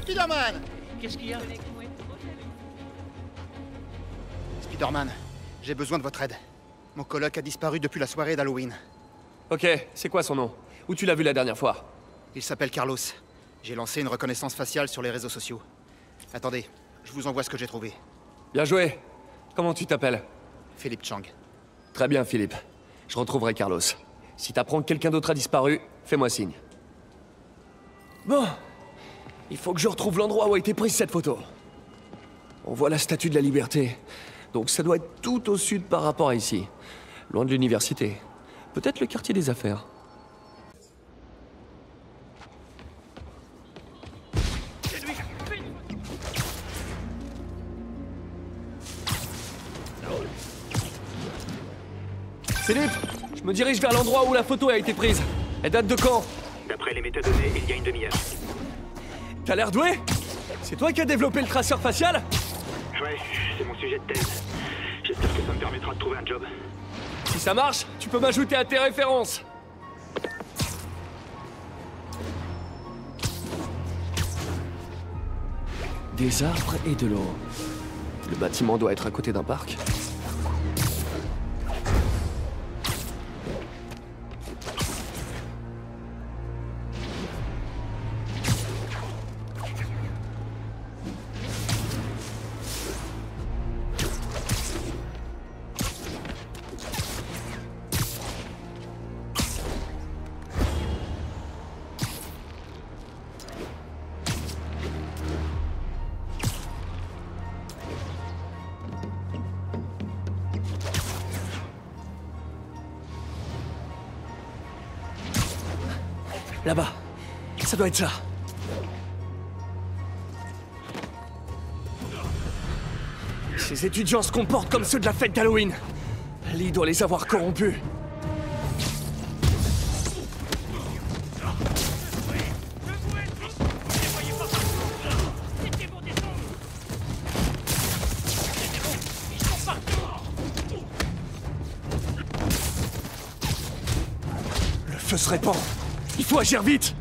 Spider-Man! Qu'est-ce qu'il y a? Spider-Man, j'ai besoin de votre aide. Mon coloc a disparu depuis la soirée d'Halloween. Ok, c'est quoi son nom? Où tu l'as vu la dernière fois? Il s'appelle Carlos. J'ai lancé une reconnaissance faciale sur les réseaux sociaux. Attendez, je vous envoie ce que j'ai trouvé. Bien joué. Comment tu t'appelles? Philippe Chang. Très bien, Philippe. Je retrouverai Carlos. Si t'apprends que quelqu'un d'autre a disparu, fais-moi signe. Bon. Il faut que je retrouve l'endroit où a été prise cette photo. On voit la Statue de la Liberté. Donc ça doit être tout au sud par rapport à ici. Loin de l'université. Peut-être le quartier des affaires. Philippe, je me dirige vers l'endroit où la photo a été prise. Elle date de quand? D'après les métadonnées, il y a une demi-heure. T'as l'air doué? C'est toi qui as développé le traceur facial? Ouais, c'est mon sujet de thèse. J'espère que ça me permettra de trouver un job. Si ça marche, tu peux m'ajouter à tes références. Des arbres et de l'eau. Le bâtiment doit être à côté d'un parc. Là-bas. Ça doit être ça. Ces étudiants se comportent comme ceux de la fête d'Halloween. Lee doit les avoir corrompus. Le feu se répand. Il faut agir vite!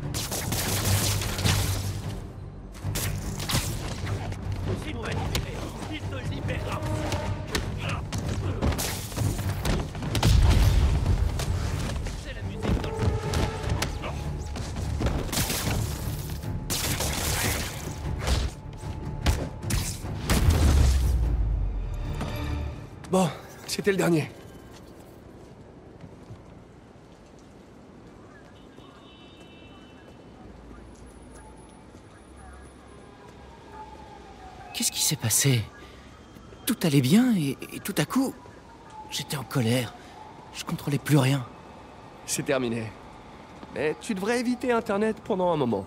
Bon, c'était le dernier. Qu'est-ce qui s'est passé? Tout allait bien et tout à coup, j'étais en colère. Je contrôlais plus rien. C'est terminé. Mais tu devrais éviter Internet pendant un moment.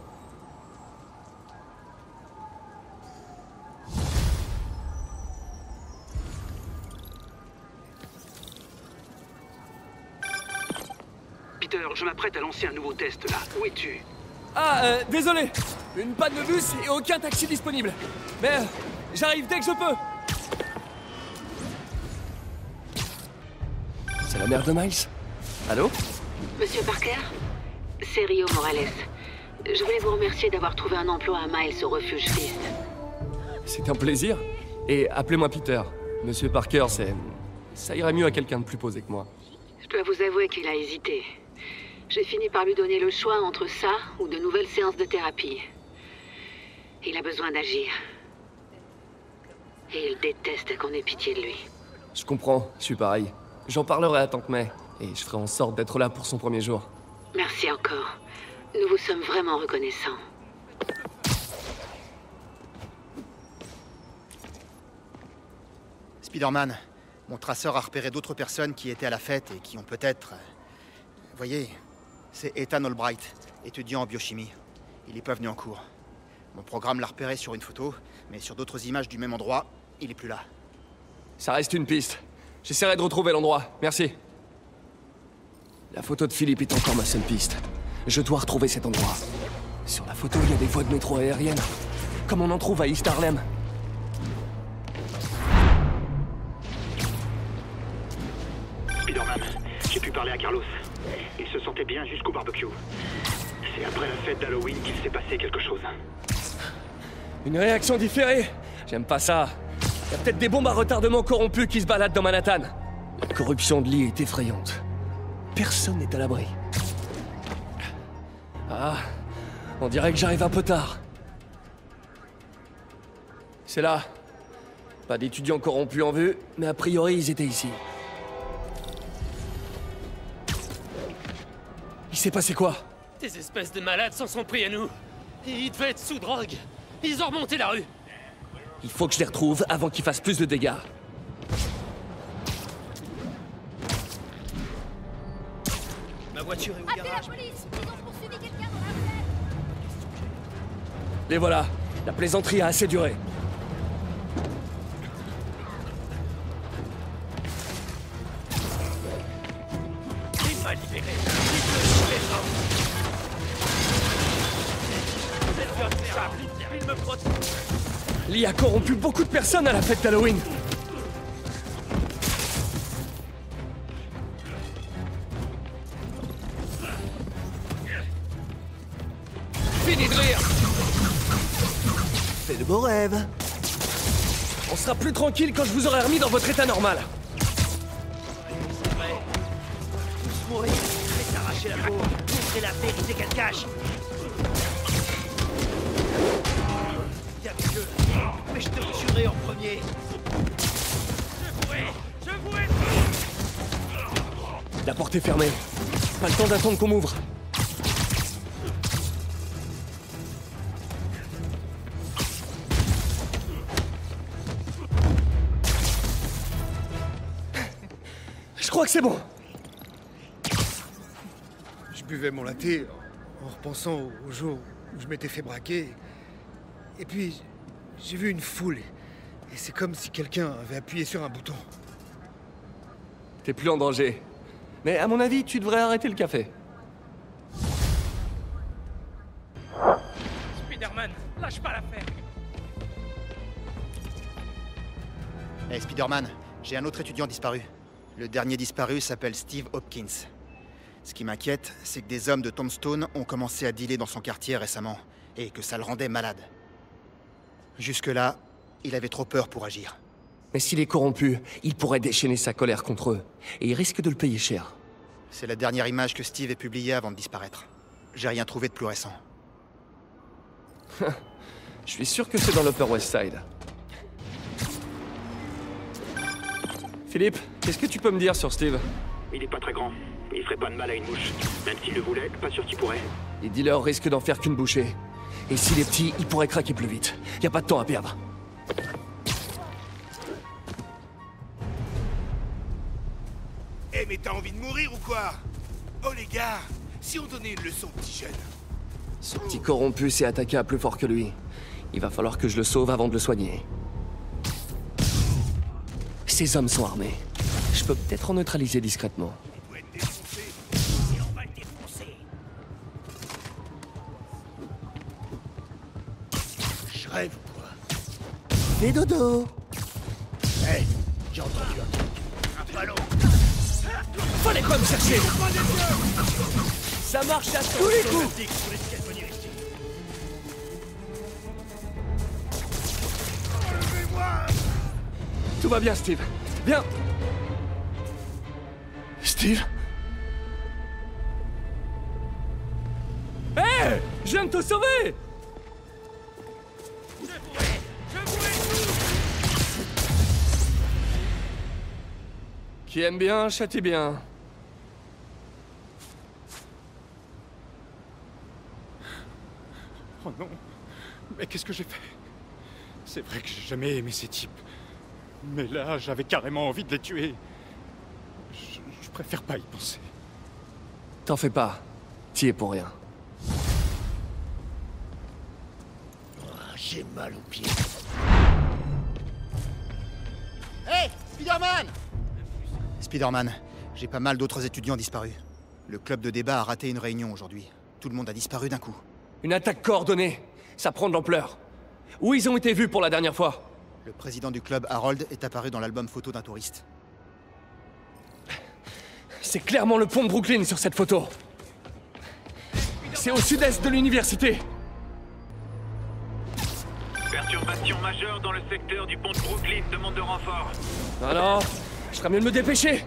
Peter, je m'apprête à lancer un nouveau test là. Où es-tu? Ah, désolé. Une panne de bus et aucun taxi disponible. Mais j'arrive dès que je peux. C'est la mère de Miles? Allô? Monsieur Parker? C'est Rio Morales. Je voulais vous remercier d'avoir trouvé un emploi à Miles au refuge Fist. C'est un plaisir. Et appelez-moi Peter. Monsieur Parker, ça irait mieux à quelqu'un de plus posé que moi. Je dois vous avouer qu'il a hésité. J'ai fini par lui donner le choix entre ça ou de nouvelles séances de thérapie. Il a besoin d'agir. Et il déteste qu'on ait pitié de lui. Je comprends, je suis pareil. J'en parlerai à Tante May, et je ferai en sorte d'être là pour son premier jour. Merci encore. Nous vous sommes vraiment reconnaissants. Spider-Man, mon traceur a repéré d'autres personnes qui étaient à la fête et qui ont peut-être... Voyez, c'est Ethan Albright, étudiant en biochimie. Il est pas venu en cours. Mon programme l'a repéré sur une photo, mais sur d'autres images du même endroit, il est plus là. Ça reste une piste. J'essaierai de retrouver l'endroit. Merci. La photo de Philippe est encore ma seule piste. Je dois retrouver cet endroit. Sur la photo, il y a des voies de métro aériennes. Comme on en trouve à East Harlem. Spider-Man, j'ai pu parler à Carlos. Il se sentait bien jusqu'au barbecue. C'est après la fête d'Halloween qu'il s'est passé quelque chose. Une réaction différée? J'aime pas ça. Y a peut-être des bombes à retardement corrompues qui se baladent dans Manhattan. La corruption de Lee est effrayante. Personne n'est à l'abri. Ah, on dirait que j'arrive un peu tard. C'est là. Pas d'étudiants corrompus en vue, mais a priori ils étaient ici. Il s'est passé quoi? Des espèces de malades s'en sont pris à nous. Ils devaient être sous drogue. Ils ont remonté la rue. Il faut que je les retrouve avant qu'ils fassent plus de dégâts. Ma voiture est au Appelez la garage. police! Ils ont poursuivi quelqu'un dans la ruelle! Les voilà. La plaisanterie a assez duré. Il m'a libéré. Il me protège. Lee a corrompu beaucoup de personnes à la fête d'Halloween. Fini de rire. Fais de beaux rêves. On sera plus tranquille quand je vous aurai remis dans votre état normal. C'est vrai. Tous mourir. Je vais t'arracher la peau. Montrer la vérité qu'elle cache. T'es avec eux. Mais je te tuerai en premier. Je vouais. La porte est fermée. Pas le temps d'attendre qu'on m'ouvre. Je crois que c'est bon. Je buvais mon latte en repensant au jour où je m'étais fait braquer. Et puis, j'ai vu une foule. Et c'est comme si quelqu'un avait appuyé sur un bouton. T'es plus en danger. Mais à mon avis, tu devrais arrêter le café. Spider-Man, lâche pas l'affaire. Hey Spider-Man, j'ai un autre étudiant disparu. Le dernier disparu s'appelle Steve Hopkins. Ce qui m'inquiète, c'est que des hommes de Tombstone ont commencé à dealer dans son quartier récemment, et que ça le rendait malade. Jusque-là, il avait trop peur pour agir. Mais s'il est corrompu, il pourrait déchaîner sa colère contre eux. Et il risque de le payer cher. C'est la dernière image que Steve ait publiée avant de disparaître. J'ai rien trouvé de plus récent. Je suis sûr que c'est dans l'Upper West Side. Philippe, qu'est-ce que tu peux me dire sur Steve? Il est pas très grand. Il ferait pas de mal à une mouche. Même s'il le voulait, pas sûr qu'il pourrait. Les dealers risquent d'en faire qu'une bouchée. Et s'il est petit, il pourrait craquer plus vite. Y a pas de temps à perdre. Eh mais t'as envie de mourir ou quoi? Oh les gars, si on donnait une leçon au petit jeune. Ce petit corrompu s'est attaqué à plus fort que lui. Il va falloir que je le sauve avant de le soigner. Ces hommes sont armés. Je peux peut-être en neutraliser discrètement. Il doit être défoncé. Et on va le défoncer. Je rêve ou quoi? Fais dodo. Hey, j'ai entendu un truc. Un ballon. Fallait pas me chercher! Ça marche à tous les coups! Tout va bien, Steve. Viens! Steve? Hé! Je viens de te sauver! Qui aime bien, châtie bien. Oh non, mais qu'est-ce que j'ai fait? C'est vrai que j'ai jamais aimé ces types. Mais là, j'avais carrément envie de les tuer. Je préfère pas y penser. T'en fais pas. T'y es pour rien. J'ai mal aux pieds. Hey, Spider-Man! Spider-Man, j'ai pas mal d'autres étudiants disparus. Le club de débat a raté une réunion aujourd'hui. Tout le monde a disparu d'un coup. Une attaque coordonnée. Ça prend de l'ampleur. Où ils ont été vus pour la dernière fois? Le président du club, Harold, est apparu dans l'album photo d'un touriste. C'est clairement le pont de Brooklyn sur cette photo. C'est au sud-est de l'université. Situation majeure dans le secteur du pont de Brooklyn. Demande de renfort. Ah non, je ferais mieux de me dépêcher.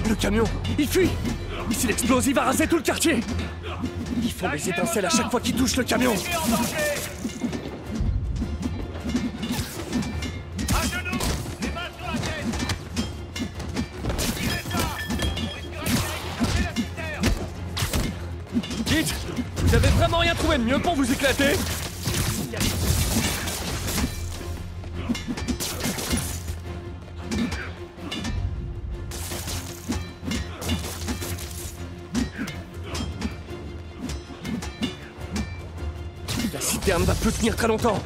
Le camion, il fuit. S'il explose, il va raser tout le quartier. Il faut des étincelles à chaque fois qu'il touche le camion. Dites, vous avez vraiment rien trouvé de mieux pour vous éclater? La citerne va plus tenir très longtemps.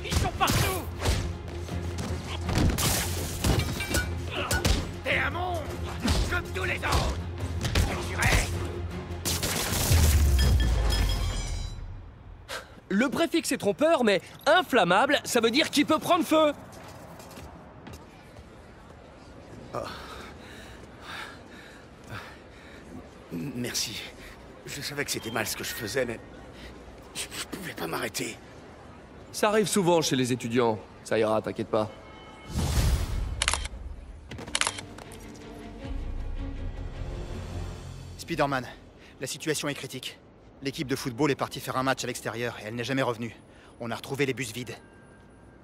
Ils sont partout. T'es un monstre, comme tous les autres. Le préfixe est trompeur, mais inflammable, ça veut dire qu'il peut prendre feu. Merci. Je savais que c'était mal ce que je faisais, mais... Je pouvais pas m'arrêter. Ça arrive souvent chez les étudiants. Ça ira, t'inquiète pas. Spider-Man, la situation est critique. L'équipe de football est partie faire un match à l'extérieur et elle n'est jamais revenue. On a retrouvé les bus vides.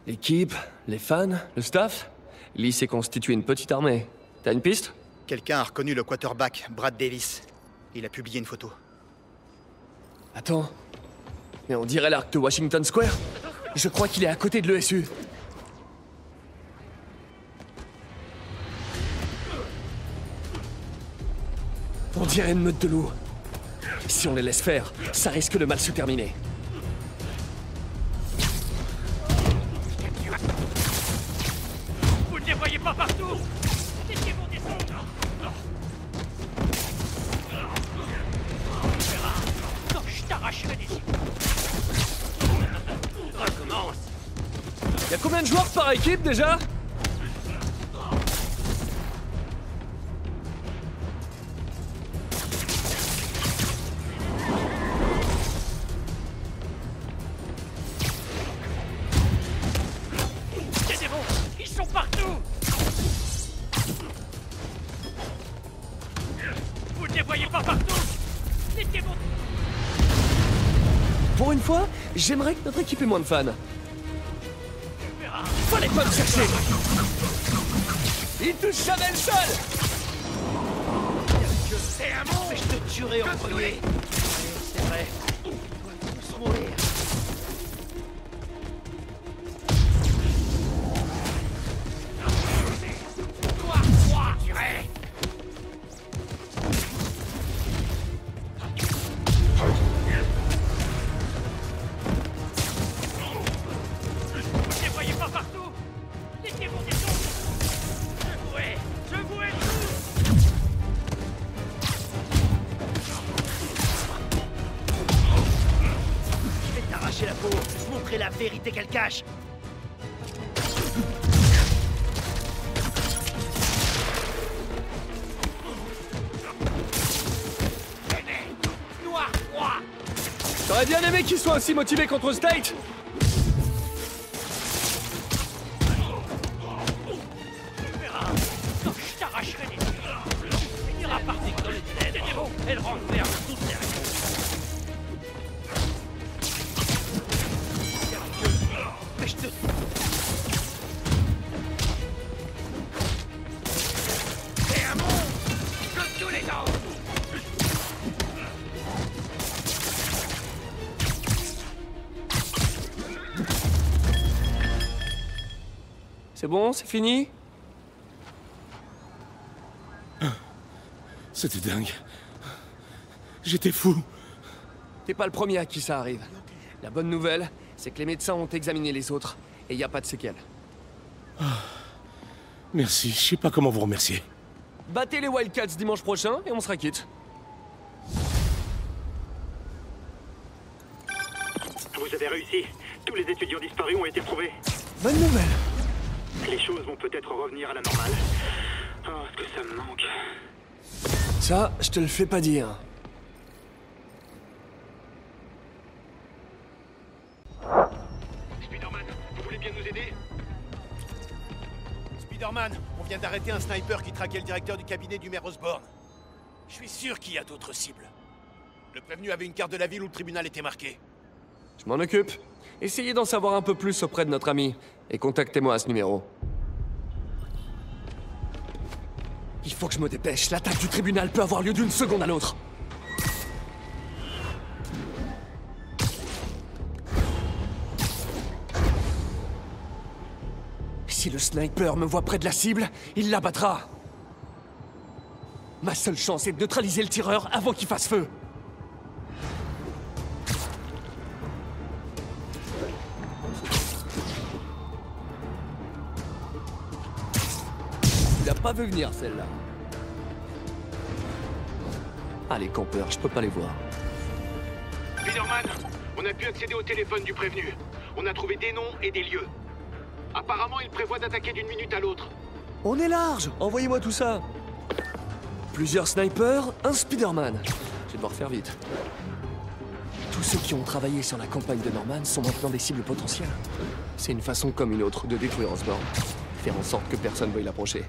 L'équipe, les fans, le staff. Lee s'est constitué une petite armée. T'as une piste? Quelqu'un a reconnu le quarterback, Brad Davis. Il a publié une photo. Attends. Mais on dirait l'arc de Washington Square. Je crois qu'il est à côté de l'ESU. On dirait une meute de loups. Si on les laisse faire, ça risque de mal se terminer. Vous ne les voyez pas partout. Laissez-moi descendre. Tu verras quand je t'arracherai d'ici. Recommence. Y a combien de joueurs par équipe déjà? Ils sont partout. Vous ne les voyez pas partout. Laissez-moi. Pour une fois, j'aimerais que notre équipe ait moins de fans. Fallait pas me chercher. Il touche jamais le sol. C'est un monstre. Mais je te tuerai en premier. C'est vrai. On doit tous mourir. La peau, montrer la vérité qu'elle cache. Noir, froid. J'aurais bien aimé qu'ils soient aussi motivés contre State. Tu verras quand je t'arracherai les yeux. Il ira partir dans les têtes. C'est bon, elle renferme toutes les règles. Mais je te... C'est un monstre comme tous les autres. C'est bon, c'est fini? C'était dingue. J'étais fou. T'es pas le premier à qui ça arrive. La bonne nouvelle, c'est que les médecins ont examiné les autres, et y a pas de séquelles. Merci, je sais pas comment vous remercier. Battez les Wildcats dimanche prochain, et on sera quitte. Vous avez réussi. Tous les étudiants disparus ont été retrouvés. bonne nouvelle. Les choses vont peut-être revenir à la normale. Oh, ce que ça me manque. Ça, je te le fais pas dire. Spider-Man, vous voulez bien nous aider? Spider-Man, on vient d'arrêter un sniper qui traquait le directeur du cabinet du maire Osborn. Je suis sûr qu'il y a d'autres cibles. Le prévenu avait une carte de la ville où le tribunal était marqué. Je m'en occupe. Essayez d'en savoir un peu plus auprès de notre ami. Et contactez-moi à ce numéro. Il faut que je me dépêche. L'attaque du tribunal peut avoir lieu d'une seconde à l'autre. Si le sniper me voit près de la cible, il l'abattra. Ma seule chance est de neutraliser le tireur avant qu'il fasse feu. Tu l'as pas vu venir, celle-là. Ah, les campeurs, je peux pas les voir. Spider-Man, on a pu accéder au téléphone du prévenu. On a trouvé des noms et des lieux. Apparemment, il prévoit d'attaquer d'une minute à l'autre. On est large. Envoyez-moi tout ça. Plusieurs snipers, un Spider-Man. Je vais devoir faire vite. Tous ceux qui ont travaillé sur la campagne de Norman sont maintenant des cibles potentielles. C'est une façon comme une autre de détruire Osborn. Faire en sorte que personne veuille l'approcher.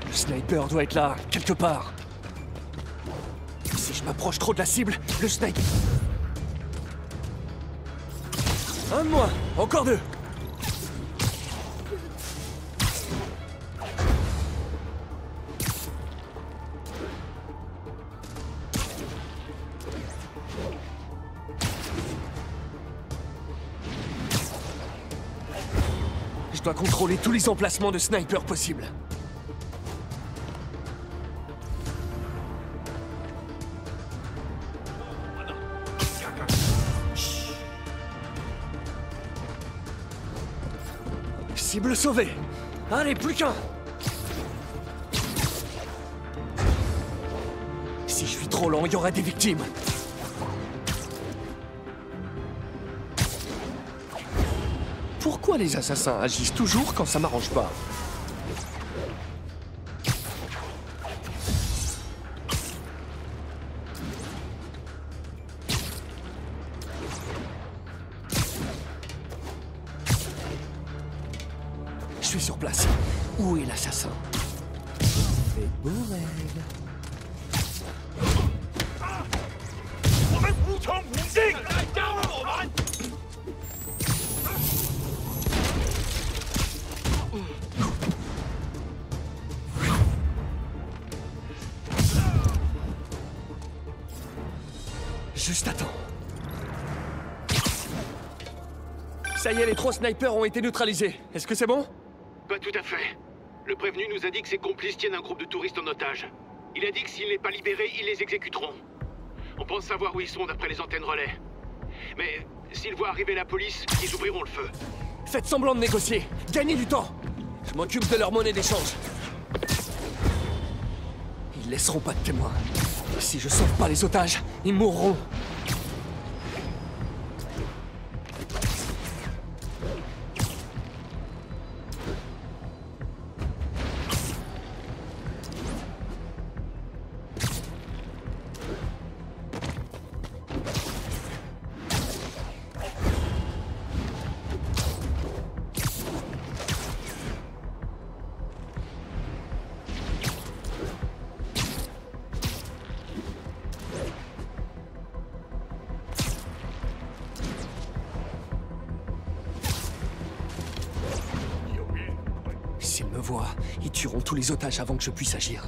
Le sniper doit être là, quelque part. Si je m'approche trop de la cible, le sniper... Un de moins, encore deux. Je dois contrôler tous les emplacements de snipers possibles. Cible sauvée. Allez, plus qu'un. Si je suis trop lent, il y aura des victimes. Pourquoi les assassins agissent toujours quand ça m'arrange pas? Je suis sur place. Où est l'assassin? Fais beau rêve. Juste attends. Ça y est, les 3 snipers ont été neutralisés. Est-ce que c'est bon? Pas tout à fait. Le prévenu nous a dit que ses complices tiennent un groupe de touristes en otage. Il a dit que s'il n'est pas libéré, ils les exécuteront. On pense savoir où ils sont d'après les antennes relais. Mais s'ils voient arriver la police, ils ouvriront le feu. Faites semblant de négocier. Gagnez du temps. Je m'occupe de leur monnaie d'échange. Ils laisseront pas de témoins. Si je sauve pas les otages, ils mourront. S'ils me voient, ils tueront tous les otages avant que je puisse agir.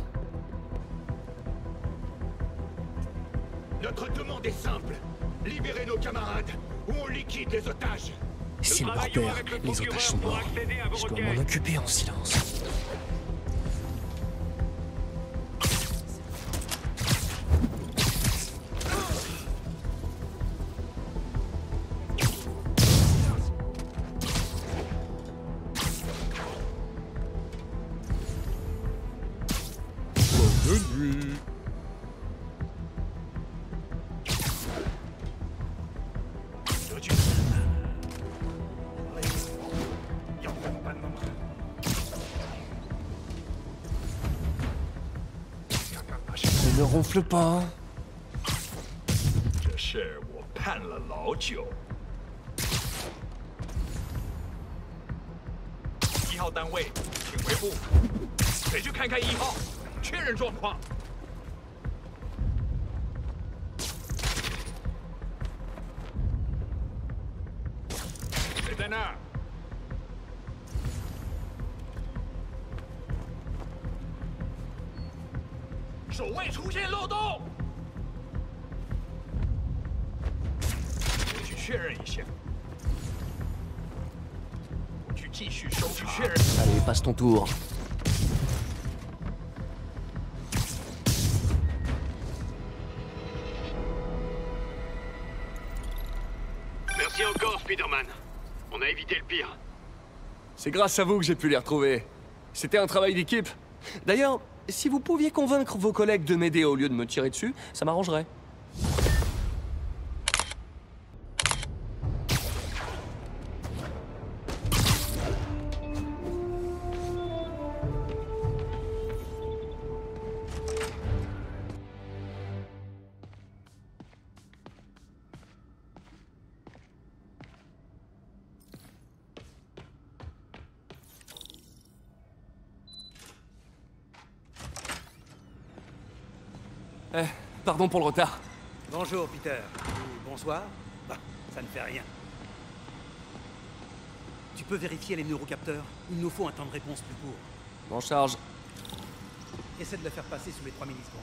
Notre demande est simple. Libérez nos camarades, ou on liquide les otages. S'ils me repèrent, les otages sont morts. Je dois m'en occuper en silence. Ne ronfle pas. 这事我盼了老久。1号单位，请回复。谁去看看1号？确认状况。谁在那儿？ 守卫出现漏洞，我去确认一下。我去继续搜查。确认。Allez, passe ton tour. Merci encore, Spider-Man. On a évité le pire. C'est grâce à vous que j'ai pu les retrouver. C'était un travail d'équipe. D'ailleurs, si vous pouviez convaincre vos collègues de m'aider au lieu de me tirer dessus, ça m'arrangerait. Pardon pour le retard. Bonjour, Peter. Ou bonsoir. Bah, ça ne fait rien. Tu peux vérifier les neurocapteurs? Il nous faut un temps de réponse plus court. En charge. Essaie de le faire passer sous les 3 millisecondes.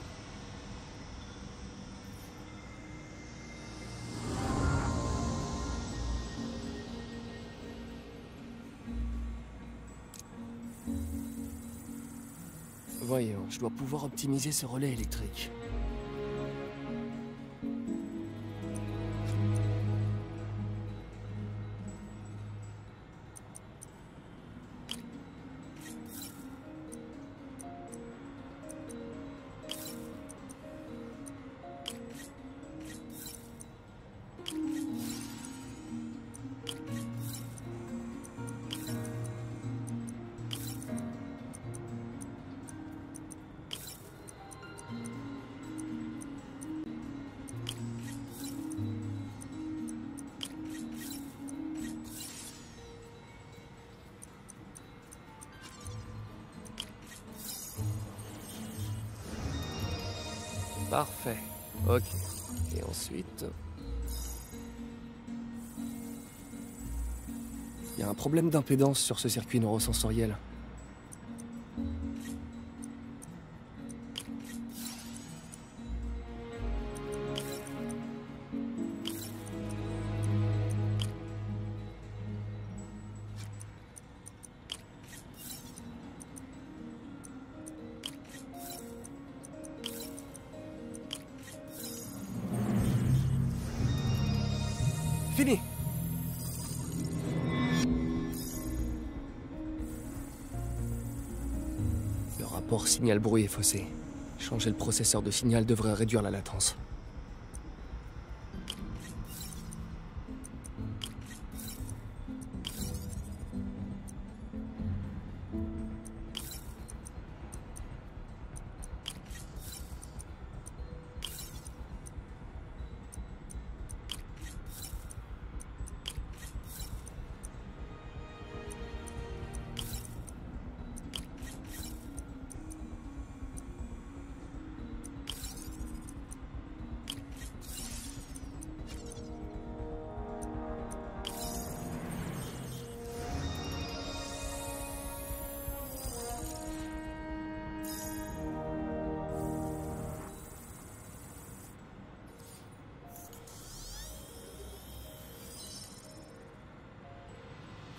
Voyons, je dois pouvoir optimiser ce relais électrique. Parfait. Ok. Et ensuite... Il y a un problème d'impédance sur ce circuit neurosensoriel. Fini. Le rapport signal-bruit est faussé. Changer le processeur de signal devrait réduire la latence.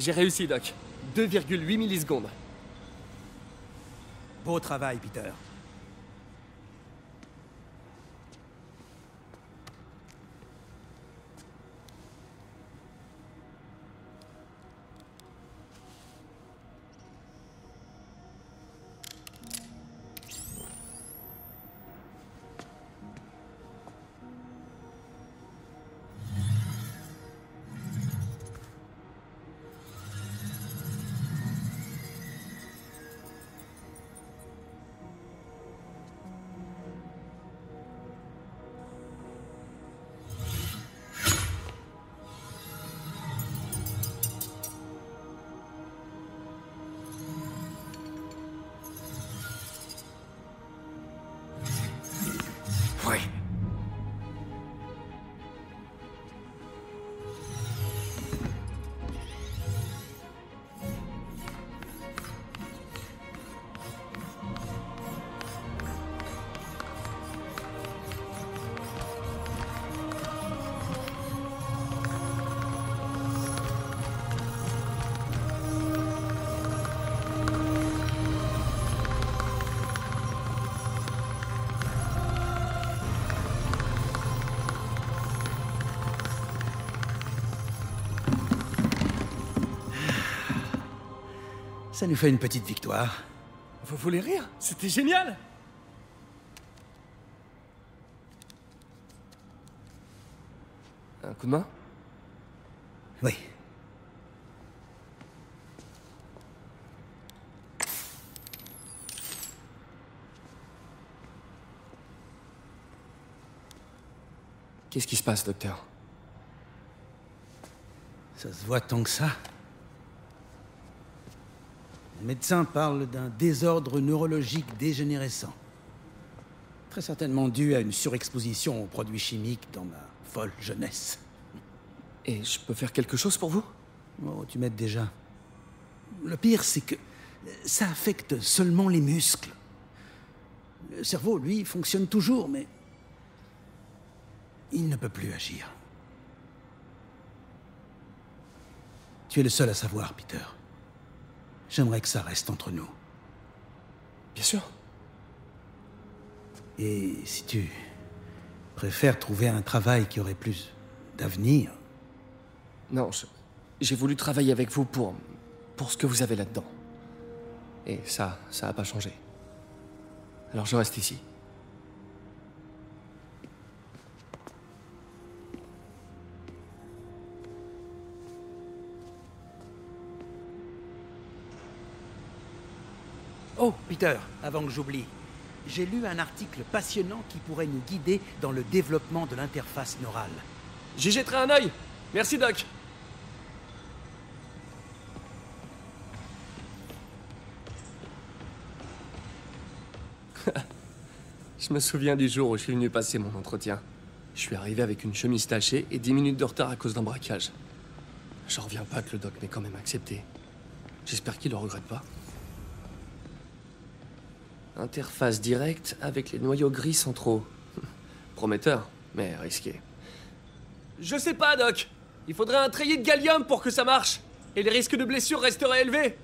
J'ai réussi, Doc. 2,8 millisecondes. Beau travail, Peter. Ça nous fait une petite victoire. Vous voulez rire? C'était génial! Un coup de main? Oui. Qu'est-ce qui se passe, docteur? Ça se voit tant que ça. Le médecin parle d'un désordre neurologique dégénérescent. Très certainement dû à une surexposition aux produits chimiques dans ma folle jeunesse. Et je peux faire quelque chose pour vous? Oh, tu m'aides déjà. Le pire, c'est que ça affecte seulement les muscles. Le cerveau, lui, fonctionne toujours, mais il ne peut plus agir. Tu es le seul à savoir, Peter. J'aimerais que ça reste entre nous. Bien sûr. Et si tu préfères trouver un travail qui aurait plus d'avenir... Non, j'ai voulu travailler avec vous pour ce que vous avez là-dedans. Et ça a pas changé. Alors je reste ici. Oh, Peter, avant que j'oublie, j'ai lu un article passionnant qui pourrait nous guider dans le développement de l'interface neurale. J'y jetterai un œil. Merci, Doc. Je me souviens du jour où je suis venu passer mon entretien. Je suis arrivé avec une chemise tachée et 10 minutes de retard à cause d'un braquage. J'en reviens pas que le doc m'ait quand même accepté. J'espère qu'il le regrette pas. Interface directe avec les noyaux gris centraux. Prometteur, mais risqué. Je sais pas, Doc. Il faudrait un treillis de gallium pour que ça marche. Et les risques de blessure resteraient élevés.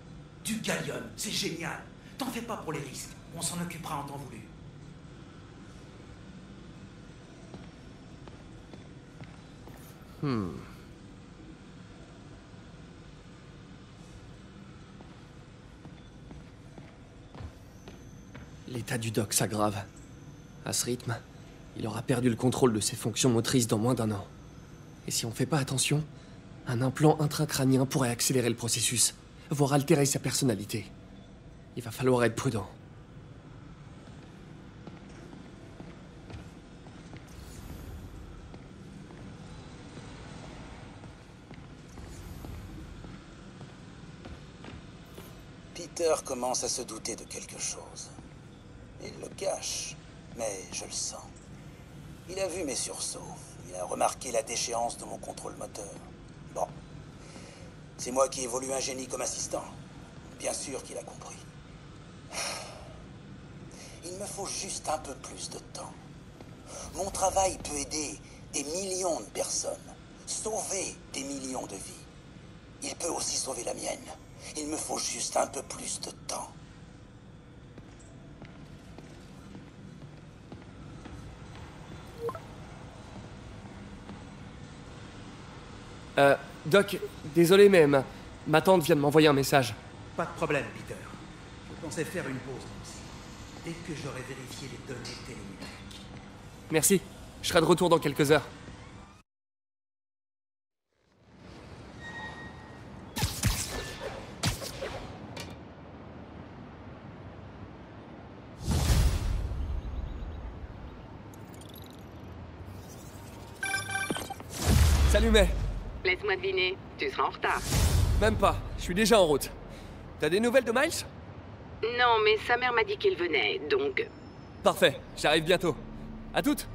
Du gallium, c'est génial. T'en fais pas pour les risques. On s'en occupera en temps voulu. L'état du doc s'aggrave. À ce rythme, il aura perdu le contrôle de ses fonctions motrices dans moins d'1 an. Et si on fait pas attention, un implant intracrânien pourrait accélérer le processus, voire altérer sa personnalité. Il va falloir être prudent. Peter commence à se douter de quelque chose. Il le cache, mais je le sens. Il a vu mes sursauts. Il a remarqué la déchéance de mon contrôle moteur. Bon. C'est moi qui évolue un génie comme assistant. Bien sûr qu'il a compris. Il me faut juste un peu plus de temps. Mon travail peut aider des millions de personnes. Sauver des millions de vies. Il peut aussi sauver la mienne. Il me faut juste un peu plus de temps. Doc, désolé, mais ma tante vient de m'envoyer un message. Pas de problème, Peter. Je pensais faire une pause aussi. Dès que j'aurai vérifié les données télémétriques. Merci. Je serai de retour dans quelques heures. Salut, May. Laisse-moi deviner, tu seras en retard. Même pas, je suis déjà en route. T'as des nouvelles de Miles? Non, mais sa mère m'a dit qu'il venait, donc... Parfait, j'arrive bientôt. À toutes.